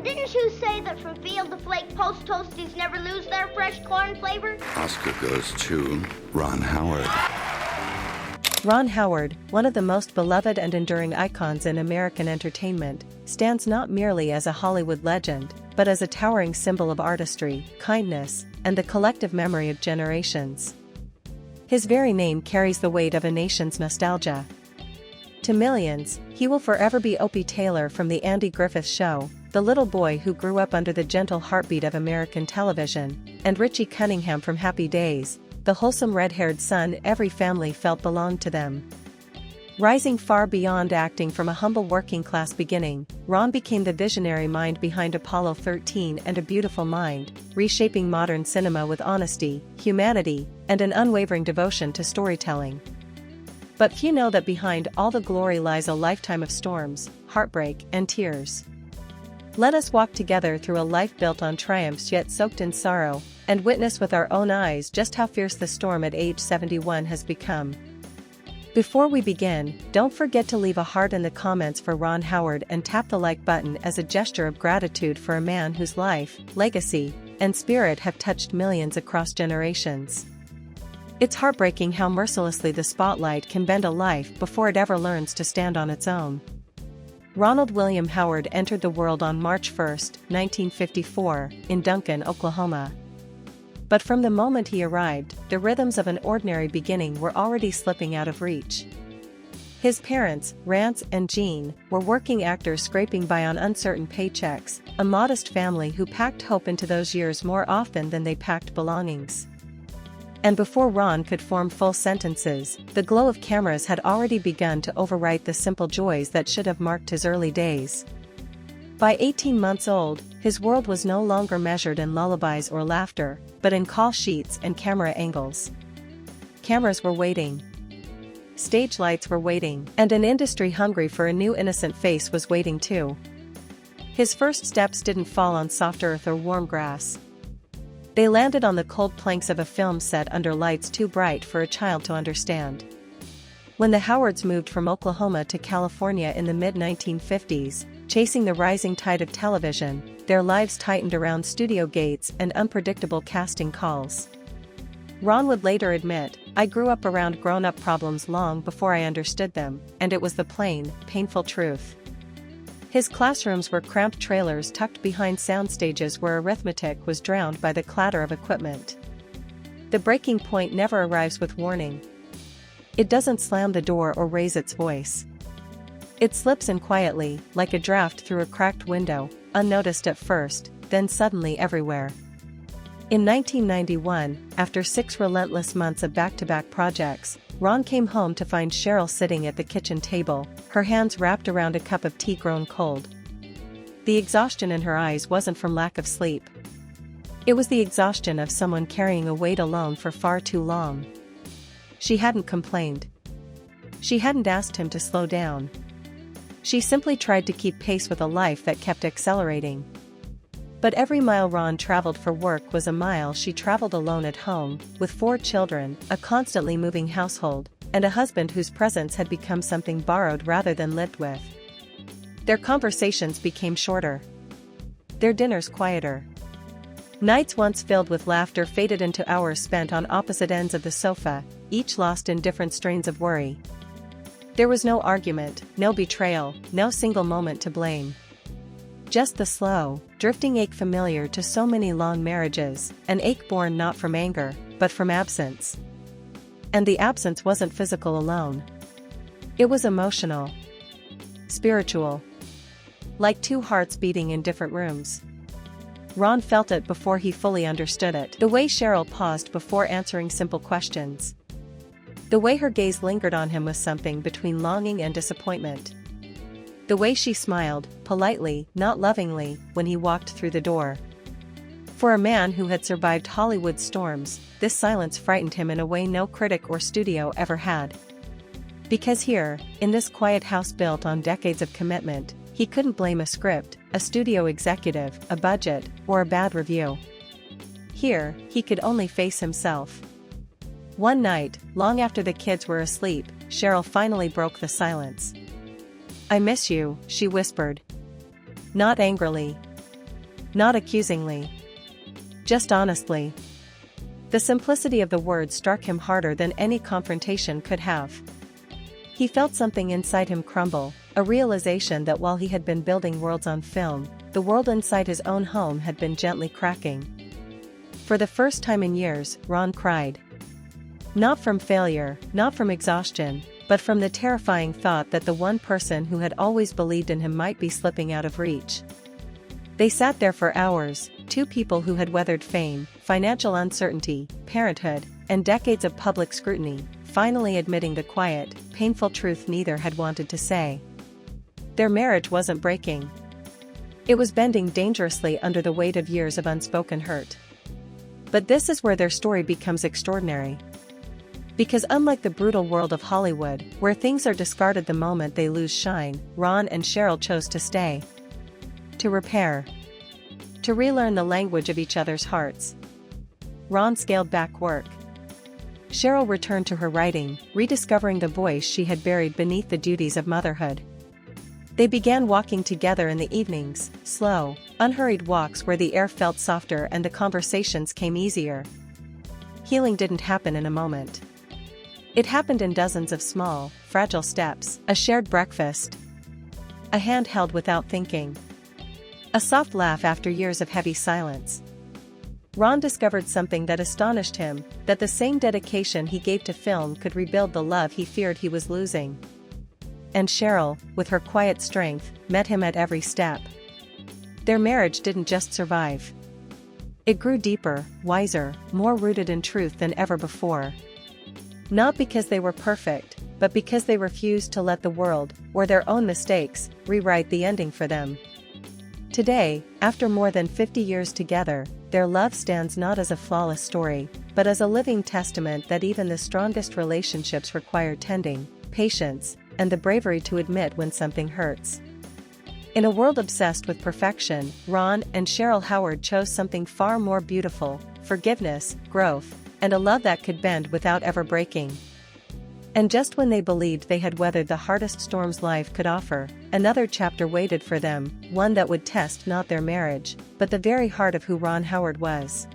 And didn't you say that from field to flake, Post Toasties never lose their fresh corn flavor? Oscar goes to Ron Howard. Ron Howard, one of the most beloved and enduring icons in American entertainment, stands not merely as a Hollywood legend, but as a towering symbol of artistry, kindness, and the collective memory of generations. His very name carries the weight of a nation's nostalgia. To millions, he will forever be Opie Taylor from The Andy Griffith Show, the little boy who grew up under the gentle heartbeat of American television, and Richie Cunningham from Happy Days, the wholesome red-haired son every family felt belonged to them. Rising far beyond acting from a humble working-class beginning, Ron became the visionary mind behind Apollo 13 and A Beautiful Mind, reshaping modern cinema with honesty, humanity, and an unwavering devotion to storytelling. But few know that behind all the glory lies a lifetime of storms, heartbreak, and tears. Let us walk together through a life built on triumphs yet soaked in sorrow, and witness with our own eyes just how fierce the storm at age 71 has become. Before we begin, don't forget to leave a heart in the comments for Ron Howard and tap the like button as a gesture of gratitude for a man whose life, legacy, and spirit have touched millions across generations. It's heartbreaking how mercilessly the spotlight can bend a life before it ever learns to stand on its own. Ronald William Howard entered the world on March 1, 1954, in Duncan, Oklahoma. But from the moment he arrived, the rhythms of an ordinary beginning were already slipping out of reach. His parents, Rance and Jean, were working actors scraping by on uncertain paychecks, a modest family who packed hope into those years more often than they packed belongings. And before Ron could form full sentences, the glow of cameras had already begun to overwrite the simple joys that should have marked his early days. By 18 months old, his world was no longer measured in lullabies or laughter, but in call sheets and camera angles. Cameras were waiting. Stage lights were waiting, and an industry hungry for a new innocent face was waiting too. His first steps didn't fall on soft earth or warm grass. They landed on the cold planks of a film set under lights too bright for a child to understand. When the Howards moved from Oklahoma to California in the mid-1950s, chasing the rising tide of television, their lives tightened around studio gates and unpredictable casting calls. Ron would later admit, "I grew up around grown-up problems long before I understood them, and it was the plain, painful truth." His classrooms were cramped trailers tucked behind sound stages where arithmetic was drowned by the clatter of equipment. The breaking point never arrives with warning. It doesn't slam the door or raise its voice. It slips in quietly, like a draft through a cracked window, unnoticed at first, then suddenly everywhere. In 1991, after 6 relentless months of back-to-back projects, Ron came home to find Cheryl sitting at the kitchen table, her hands wrapped around a cup of tea grown cold. The exhaustion in her eyes wasn't from lack of sleep. It was the exhaustion of someone carrying a weight alone for far too long. She hadn't complained. She hadn't asked him to slow down. She simply tried to keep pace with a life that kept accelerating. But every mile Ron traveled for work was a mile she traveled alone at home, with 4 children, a constantly moving household, and a husband whose presence had become something borrowed rather than lived with. Their conversations became shorter. Their dinners quieter. Nights once filled with laughter faded into hours spent on opposite ends of the sofa, each lost in different strains of worry. There was no argument, no betrayal, no single moment to blame. Just the slow, drifting ache familiar to so many long marriages, an ache born not from anger, but from absence. And the absence wasn't physical alone. It was emotional. Spiritual. Like 2 hearts beating in different rooms. Ron felt it before he fully understood it. The way Cheryl paused before answering simple questions. The way her gaze lingered on him with something between longing and disappointment. The way she smiled, politely, not lovingly, when he walked through the door. For a man who had survived Hollywood's storms, this silence frightened him in a way no critic or studio ever had. Because here, in this quiet house built on decades of commitment, he couldn't blame a script, a studio executive, a budget, or a bad review. Here, he could only face himself. One night, long after the kids were asleep, Cheryl finally broke the silence. "I miss you," she whispered. Not angrily. Not accusingly. Just honestly. The simplicity of the words struck him harder than any confrontation could have. He felt something inside him crumble, a realization that while he had been building worlds on film, the world inside his own home had been gently cracking. For the first time in years, Ron cried. Not from failure, not from exhaustion, but from the terrifying thought that the one person who had always believed in him might be slipping out of reach. They sat there for hours, two people who had weathered fame, financial uncertainty, parenthood, and decades of public scrutiny, finally admitting the quiet, painful truth neither had wanted to say. Their marriage wasn't breaking. It was bending dangerously under the weight of years of unspoken hurt. But this is where their story becomes extraordinary. Because unlike the brutal world of Hollywood, where things are discarded the moment they lose shine, Ron and Cheryl chose to stay. To repair. To relearn the language of each other's hearts. Ron scaled back work. Cheryl returned to her writing, rediscovering the voice she had buried beneath the duties of motherhood. They began walking together in the evenings, slow, unhurried walks where the air felt softer and the conversations came easier. Healing didn't happen in a moment. It happened in dozens of small, fragile steps, a shared breakfast, a hand held without thinking, a soft laugh after years of heavy silence. Ron discovered something that astonished him, that the same dedication he gave to film could rebuild the love he feared he was losing. And Cheryl, with her quiet strength, met him at every step. Their marriage didn't just survive. It grew deeper, wiser, more rooted in truth than ever before. Not because they were perfect, but because they refused to let the world, or their own mistakes, rewrite the ending for them. Today, after more than 50 years together, their love stands not as a flawless story, but as a living testament that even the strongest relationships require tending, patience, and the bravery to admit when something hurts. In a world obsessed with perfection, Ron and Cheryl Howard chose something far more beautiful: forgiveness, growth, and a love that could bend without ever breaking. And just when they believed they had weathered the hardest storms life could offer, another chapter waited for them, one that would test not their marriage, but the very heart of who Ron Howard was.